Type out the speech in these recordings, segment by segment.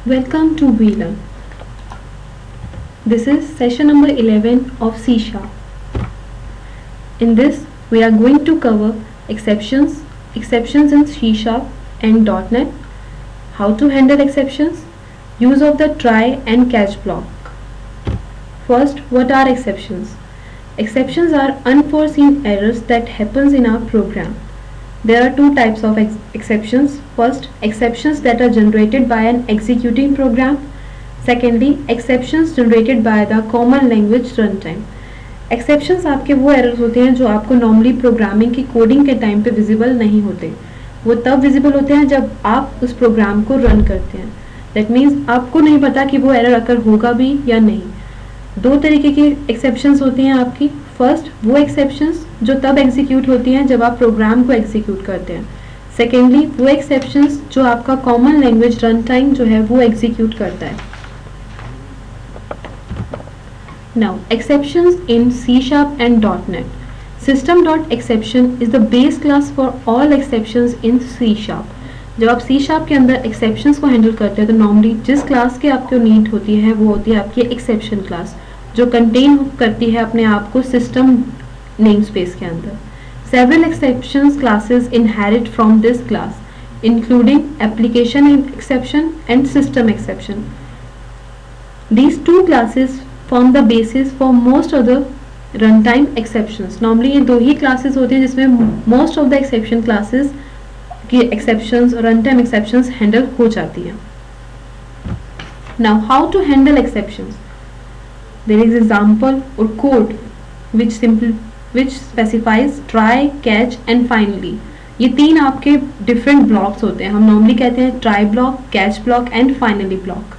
Welcome to VLearn. This is session number 11 of C Sharp. In this, we are going to cover exceptions in C Sharp and .NET, how to handle exceptions, use of the try and catch block. First, what are exceptions? Exceptions are unforeseen errors that happens in our program. There are two types of exceptions. First, exceptions that are generated by an executing program. Secondly, exceptions generated by the common language runtime. Exceptions आपके वो errors होते हैं जो आपको normally programming की coding के time पे visible नहीं होते. वो तब विजिबल होते हैं जब आप उस प्रोग्राम को रन करते हैं. दैट मीन्स आपको नहीं पता कि वो एरर अगर होगा भी या नहीं. दो तरीके की एक्सेप्शंस होती हैं आपकी. फर्स्ट, वो एक्सेप्शंस जो तब एग्जीक्यूट होती हैं जब आप प्रोग्राम को एग्जीक्यूट करते हैं. सेकेंडली, वो एक्सेप्शंस जो आपका कॉमन लैंग्वेज रन टाइम जो है वो एग्जीक्यूट करता है. Now, exceptions in C# and .NET. System.exception is the base class for all exceptions in C#. जब आप C# के अंदर exceptions को हैंडल करते हैं तो नॉर्मली जिस क्लास की आपको नीड होती है वो होती है आपकी exception क्लास, जो कंटेन करती है अपने आप को सिस्टम नेम स्पेस के अंदर. Several exceptions classes inherit from this class, including application exception and system exception. These two classes form the basis for most of the runtime exceptions. Normally ये दो ही classes होती हैं जिसमें most of the exception classes की exceptions और runtime exceptions handle हो जाती हैं. Now how to handle exceptions? There is example or code which specifies try, catch and finally. ये तीन आपके different blocks होते हैं. हम normally कहते हैं try block, catch block and finally block.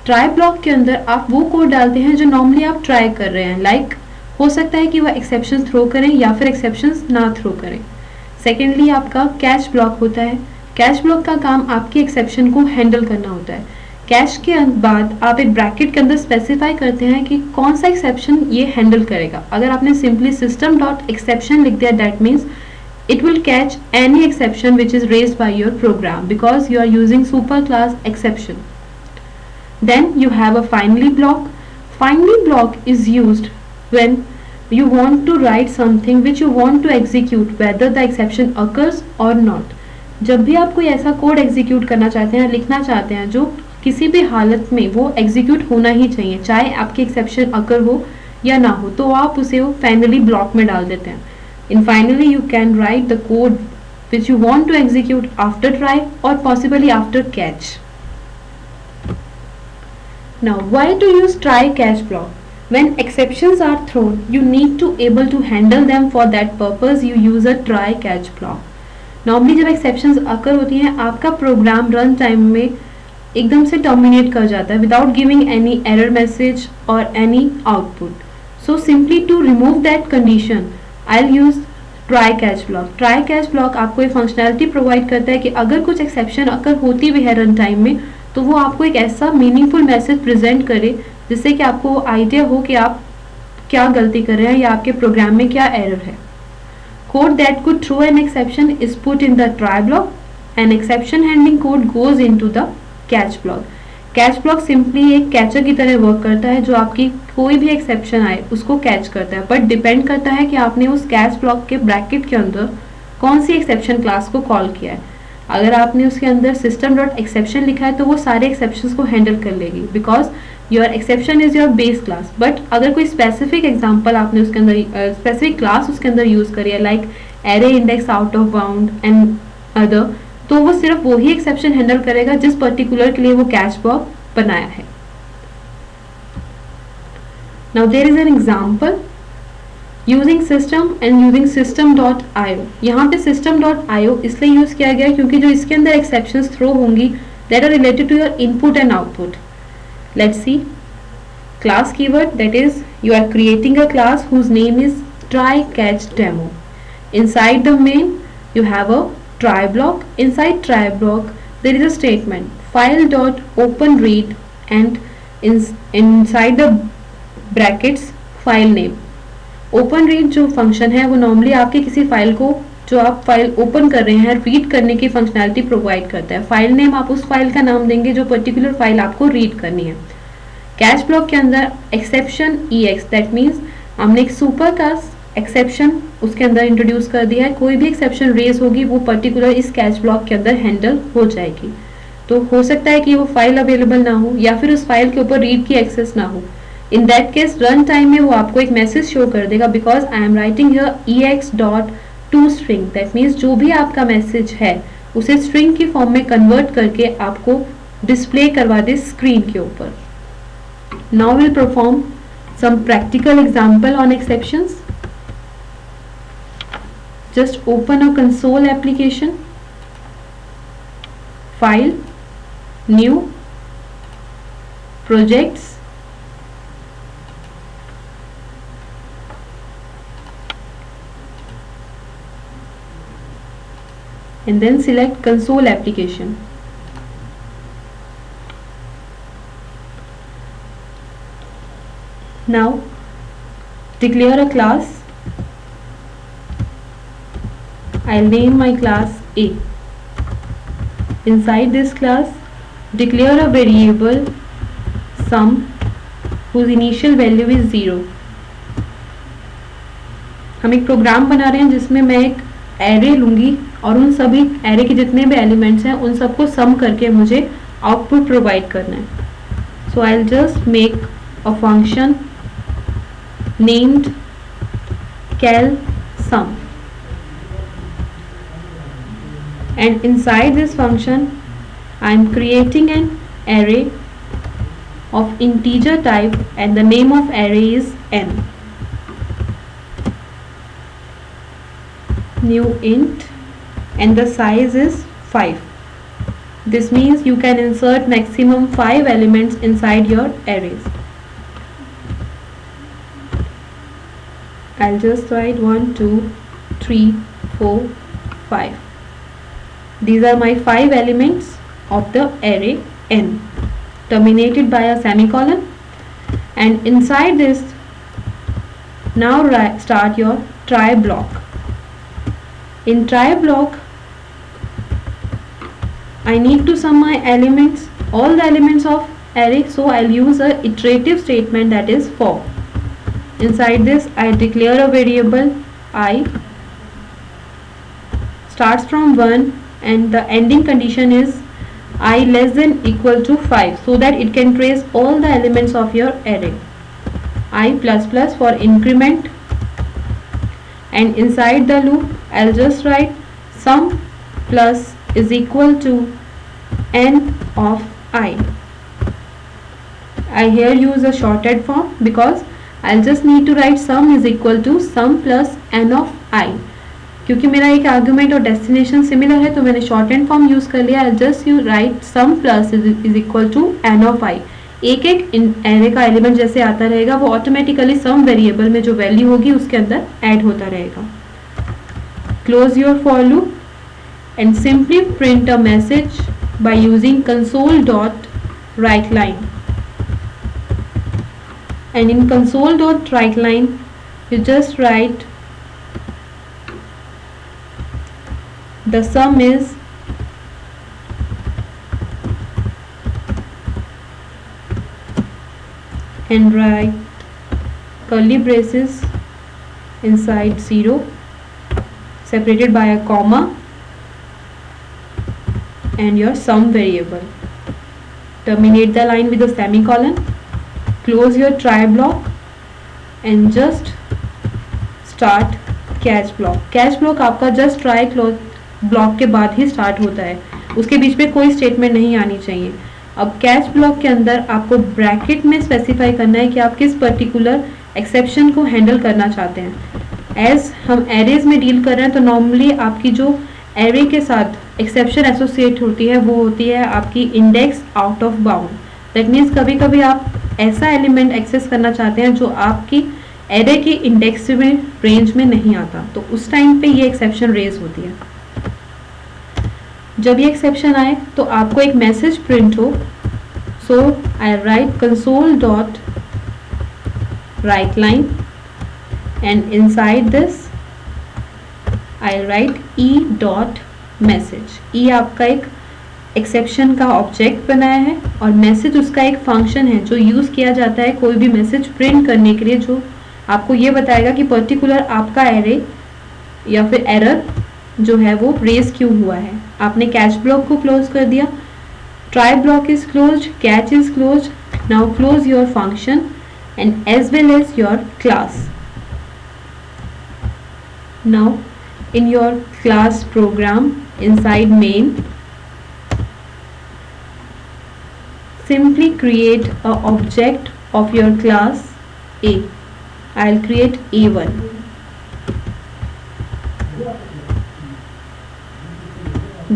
Try block के अंदर आप वो कोड डालते हैं जो नॉर्मली आप ट्राई कर रहे हैं. लाइक हो सकता है कि वह एक्सेप्शन थ्रो करें या फिर एक्सेप्शंस ना थ्रो करें. सेकेंडली आपका कैच ब्लॉक होता है. कैच ब्लॉक का काम आपकी एक्सेप्शन को हैंडल करना होता है. कैच के बाद आप एक ब्रैकेट के अंदर स्पेसिफाई करते हैं कि कौन सा एक्सेप्शन ये हैंडल करेगा. अगर आपने सिंपली सिस्टम डॉट एक्सेप्शन लिख दिया, that means it will catch any exception which is raised by your program because you are using super class exception. Then you have a finally block. Finally block is used when you want to write something which you want to execute whether the exception occurs or not. जब भी आप कोई ऐसा code execute करना चाहते हैं, लिखना चाहते हैं जो किसी भी हालत में वो एग्जीक्यूट होना ही चाहिए, चाहे आपकी एक्सेप्शन अकर हो या ना हो, तो आप उसे वो फाइनली ब्लॉक में डाल देते हैं. In finally you can write the code which you want to execute after try और possibly after catch. Now, why to use try catch block? When exceptions are thrown, you need to able to handle them. For that purpose, you use a try catch block. Normally जब exceptions occur होती हैं, आपका program run time में एकदम से terminate कर जाता है without giving any error message or any output. So simply to remove that condition, I'll use try catch block. Try catch block आपको एक फंक्शनैलिटी प्रोवाइड करता है कि अगर कुछ एक्सेप्शन अगर होती भी है रन टाइम में तो वो आपको एक ऐसा मीनिंगफुल मैसेज प्रेजेंट करे जिससे कि आपको आइडिया हो कि आप क्या गलती कर रहे हैं या आपके प्रोग्राम में क्या एरर है. Code that could throw an exception is put in the try block and exception handling code goes into the catch block. Catch block simply एक कैचर की तरह वर्क करता है जो आपकी कोई भी एक्सेप्शन आए उसको कैच करता है, बट डिपेंड करता है कि आपने उस कैच ब्लॉक के ब्रैकेट के अंदर कौन सी एक्सेप्शन क्लास को कॉल किया है. अगर आपने उसके अंदर सिस्टम डॉट एक्सेप्शन लिखा है तो वो सारे एक्सेप्शंस को हैंडल कर लेगी because your exception is your base class. But अगर कोई स्पेसिफिक एग्जांपल आपने उसके अंदर स्पेसिफिक क्लास उसके अंदर यूज करी है like array index out of bound and other, तो वो सिर्फ वही एक्सेप्शन हैंडल करेगा जिस पर्टिकुलर के लिए वो कैच ब्लॉक बनाया है. Now there is an example using system and using system.io. यहाँ पे system.io इसलिए यूज किया गया क्योंकि जो इसके अंदर एक्सेप्शंस थ्रो होंगी that are related to your input and output. Let's see class keyword, that is you are creating a class whose name is try catch demo. Inside the main you have a try block. Inside try block there is a statement file.openRead and inside the brackets file name. Open read जो function है वो normally आपके किसी file को जो आप file open कर रहे हैं रीड करने की फंक्शनैलिटी प्रोवाइड करता है। फाइल नेम आप उस फाइल का नाम देंगे जो पर्टिकुलर फाइल आपको रीड करनी है। कैच ब्लॉक के अंदर एक्सेप्शन EX, दैट मीन्स हमने एक सुपर क्लास एक्सेप्शन उसके अंदर इंट्रोड्यूस कर दिया है। कोई भी एक्सेप्शन रेज होगी वो पर्टिकुलर इस कैच ब्लॉक के अंदर हैंडल हो जाएगी। तो हो सकता है कि वो फाइल अवेलेबल ना हो या फिर उस फाइल के ऊपर रीड की एक्सेस ना हो। In that case run time में वो आपको एक मैसेज शो कर देगा, because I am writing here EX.toString, that means जो भी आपका मैसेज है उसे स्ट्रिंग की फॉर्म में कन्वर्ट करके आपको डिस्प्ले करवा दे स्क्रीन के ऊपर। Now will perform some practical example on exceptions. Just open a console application, file, new, projects, and then select console application. Now declare a class. I'll name my class A. Inside this class, declare a variable sum whose initial value is 0. हम एक programme बना रहे हैं जिसमें मैं एक array लूंगी और उन सभी एरे के जितने भी एलिमेंट्स हैं उन सबको सम करके मुझे आउटपुट प्रोवाइड करना है। So I'll just make a function named calSum. And inside this function I am creating an array of integer type and the name of array is n. New int and the size is 5. This means you can insert maximum 5 elements inside your arrays. I'll just write 1 2 3 4 5. These are my 5 elements of the array n, terminated by a semicolon. And inside this, now start your try block. In try block, I need to sum my elements, all the elements of array, so I'll use a iterative statement, that is for. Inside this, I declare a variable I starts from 1 and the ending condition is I less than equal to 5, so that it can trace all the elements of your array. I plus plus for increment, and inside the loop I'll just write sum plus is equal to n of I. I here use a shorted form because I'll just need to write sum is equal to sum plus n of I. क्योंकि मेरा एक argument और destination similar है तो मैंने short and form use कर लिया। Just you write sum plus is equal to n of I. एक एक एरे का एलिमेंट जैसे आता रहेगा वो ऑटोमेटिकली सम वेरिएबल में जो वैल्यू होगी उसके अंदर ऐड होता रहेगा। Close your for loop and simply print a message by using console dot write line. And in console dot write line you just right the sum is and write curly braces inside 0 separated by a comma and your sum variable. Terminate the line with a semicolon, close your try block and just start catch block. Catch block आपका just try close block के बाद ही start होता है, उसके बीच में कोई statement नहीं आनी चाहिए। अब कैच ब्लॉक के अंदर आपको ब्रैकेट में स्पेसिफाई करना है कि आप किस पर्टिकुलर एक्सेप्शन को हैंडल करना चाहते हैं। एज हम एरेज में डील कर रहे हैं तो नॉर्मली आपकी जो एरे के साथ एक्सेप्शन एसोसिएट होती है वो होती है आपकी index out of bound. That means कभी कभी आप ऐसा एलिमेंट एक्सेस करना चाहते हैं जो आपकी एरे की इंडेक्स में रेंज में नहीं आता, तो उस टाइम पे ये एक्सेप्शन रेज होती है। जब ये एक्सेप्शन आए तो आपको एक मैसेज प्रिंट हो। So I write console dot write line and inside this I write e dot message. E आपका एक एक्सेप्शन का ऑब्जेक्ट बनाया है और मैसेज उसका एक फंक्शन है जो यूज़ किया जाता है कोई भी मैसेज प्रिंट करने के लिए, जो आपको ये बताएगा कि पर्टिकुलर आपका एरे या फिर एरर जो है वो रेज क्यों हुआ है। आपने कैच ब्लॉक को क्लोज कर दिया, try block is closed, catch is closed, now close your function and as well as your class. Now in your class program inside main, simply create a object of your class A. I'll create A1.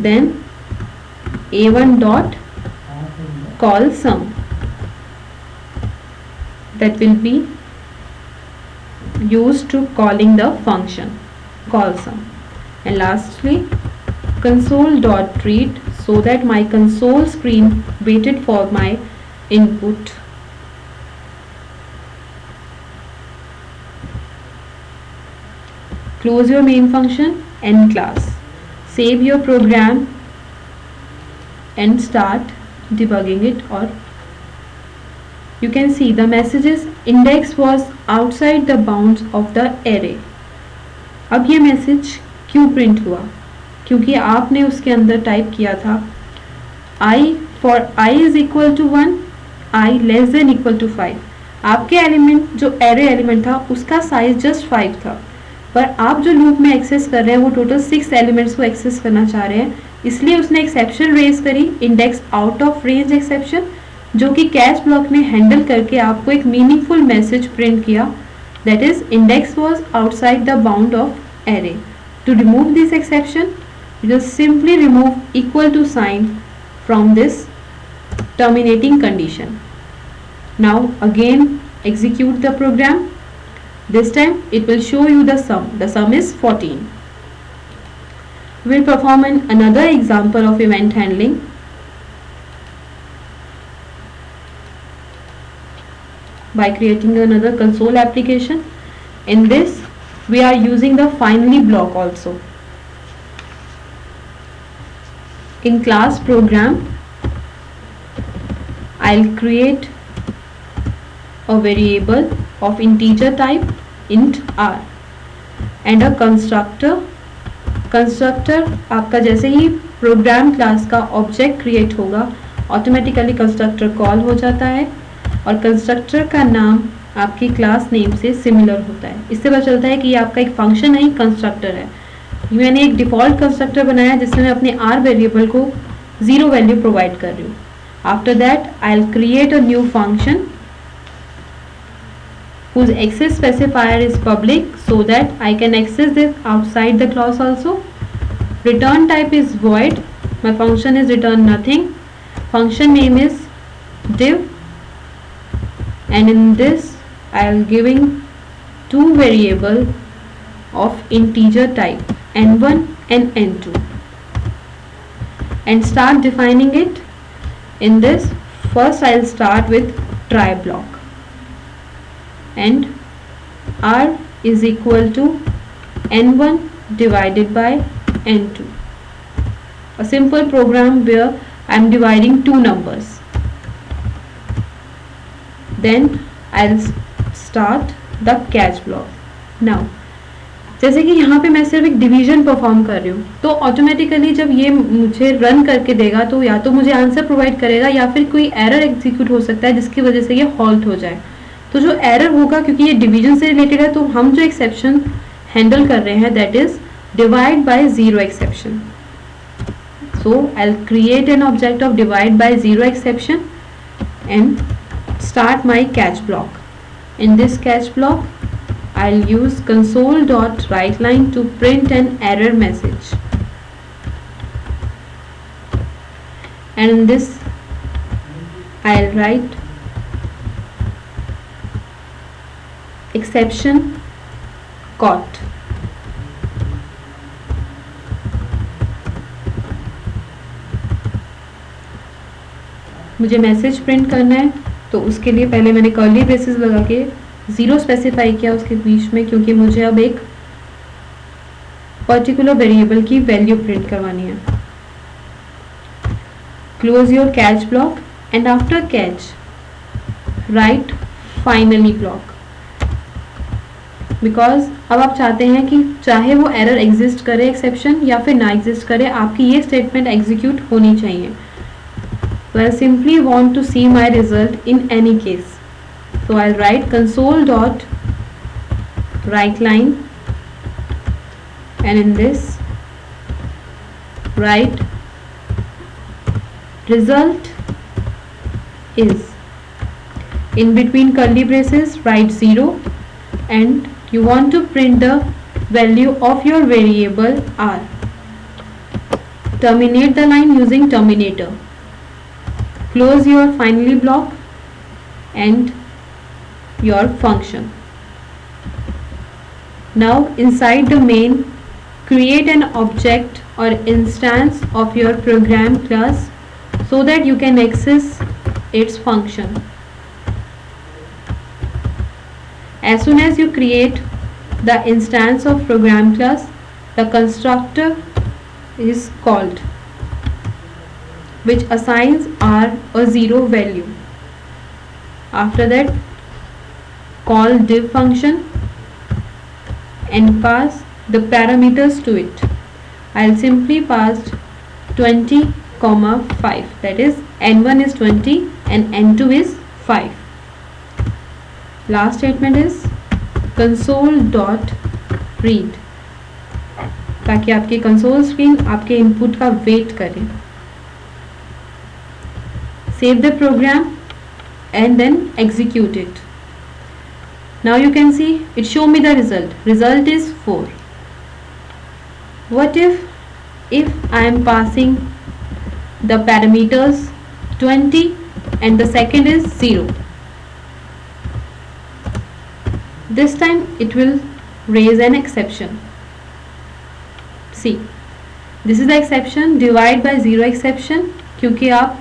Then A1 dot call sum, that will be used to calling the function call sum. And lastly console dot read, so that my console screen waited for my input. Close your main function and class, save your program and start debugging it. Or you can see the messages index was outside the bounds of the array. अब ये message क्यों print हुआ? क्योंकि आपने उसके अंदर type किया था i for i is equal to 1, i less than equal to 5। आपके एलिमेंट जो एरे एलिमेंट था उसका साइज जस्ट 5 था, पर आप जो लूप में एक्सेस कर रहे हैं वो टोटल 6 एलिमेंट्स को एक्सेस करना चाह रहे हैं, इसलिए उसने एक्सेप्शन रेज करी, index out of range exception, जो कि कैच ब्लॉक ने हैंडल करके आपको एक मीनिंगफुल मैसेज प्रिंट किया, that is index was outside the bound of array. To remove this exception, you just simply remove equal to sign from this terminating condition. Now again execute the program. This time it will show you the sum. The sum is 14. We will perform another example of event handling. By creating another console application. In this we are using the finally block also. In class program I'll create a variable of integer type int r and a constructor. Constructor आपका जैसे ही programme class का object create होगा automatically constructor call हो जाता है और constructor का नाम आपकी क्लास नेम से सिमिलर होता है। इससे पता चलता है कि ये आपका एक फंक्शन नहीं कंस्ट्रक्टर है। मैंने एक डिफ़ॉल्ट कंस्ट्रक्टर बनाया जिसमें मैं अपने आर वेरिएबल को 0 वैल्यू प्रोवाइड कर रही हूँ। After that I will create a new function whose access specifier is public so that I can access this outside the class also. Return type is void. My function is return nothing. Function name is div, and in this I am giving two variable of integer type n1 and n2 and start defining it. In this first I will start with try block and r is equal to n1 divided by n2, a simple program where I am dividing two numbers. Then I'll start the catch block. Now जैसे कि यहाँ पे मैं सिर्फ एक division perform कर रही हूँ तो ऑटोमेटिकली जब ये मुझे रन करके देगा तो या तो मुझे आंसर प्रोवाइड करेगा या फिर कोई एरर एग्जीक्यूट हो सकता है जिसकी वजह से ये हॉल्ट हो जाए। तो जो एरर होगा क्योंकि ये डिवीजन से रिलेटेड है तो हम जो एक्सेप्शन हैंडल कर रहे हैं that is divide by zero exception. So I will create an object of divide by zero exception and start my catch block. In this catch block I'll use console.writeLine to print an error message, and in this I'll write exception caught. मुझे message print करना है तो उसके लिए पहले मैंने curly braces लगा के 0 स्पेसिफाई किया उसके बीच में क्योंकि मुझे अब एक पर्टिकुलर वेरिएबल की वैल्यू प्रिंट करवानी है. Close your catch block and after catch right finally block. Because अब आप चाहते हैं कि चाहे वो एरर एग्जिस्ट करे एक्सेप्शन या फिर ना एग्जिस्ट करे, आपकी ये स्टेटमेंट एग्जीक्यूट होनी चाहिए. So I simply want to see my result in any case. So I'll write console dot write line, and in this write result is, in between curly braces write 0, and you want to print the value of your variable r. Terminate the line using terminator. Close your finally block and your function. Now inside the main, create an object or instance of your program class so that you can access its function. As soon as you create the instance of program class, the constructor is called, which assigns r a 0 value. After that, call div function and pass the parameters to it. I'll simply pass 20, 5. That is n1 is 20 and n2 is 5. Last statement is console dot read, ताकि आपकी console screen आपके input का wait करे. Save the program and then execute it. Now you can see it show me the result. Result is 4. What if I am passing the parameters 20 and the second is 0? This time it will raise an exception. See, this is the exception, divide by 0 exception, क्योंकि आप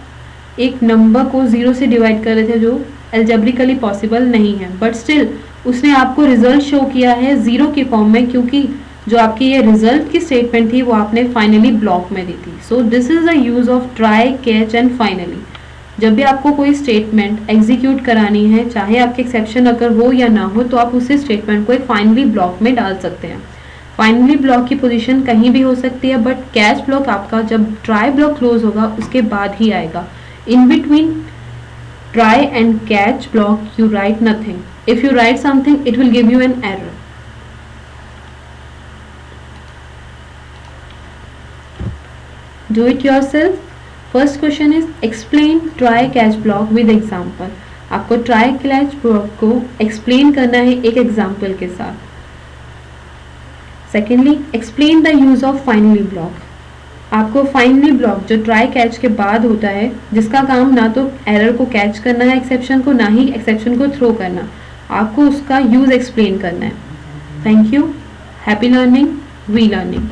एक number को 0 से divide कर रहे थे जो algebraically possible नहीं है, बट स्टिल उसने आपको रिजल्ट शो किया है 0 के फॉर्म में, क्योंकि जो आपकी ये रिजल्ट की स्टेटमेंट थी वो आपने फाइनली ब्लॉक में दी थी. So this is the use of try, catch and finally. जब भी आपको कोई स्टेटमेंट एग्जीक्यूट करानी है, चाहे आपके एक्सेप्शन अगर हो या ना हो, तो आप उसी स्टेटमेंट को एक फाइनली ब्लॉक में डाल सकते हैं. फाइनली ब्लॉक की पोजीशन कहीं भी हो सकती है, बट कैच ब्लॉक आपका जब ट्राई ब्लॉक क्लोज होगा उसके बाद ही आएगा. In between try and catch block, you write nothing. If you write something, it will give you an error. Do it yourself. First question is explain try catch block with example. आपको try catch block को explain करना है एक example के साथ. Secondly, explain the use of finally block. आपको finally block जो try catch के बाद होता है, जिसका काम ना तो एरर को कैच करना है एक्सेप्शन को, ना ही एक्सेप्शन को थ्रो करना, आपको उसका यूज एक्सप्लेन करना है. Thank you. Happy learning, we learning.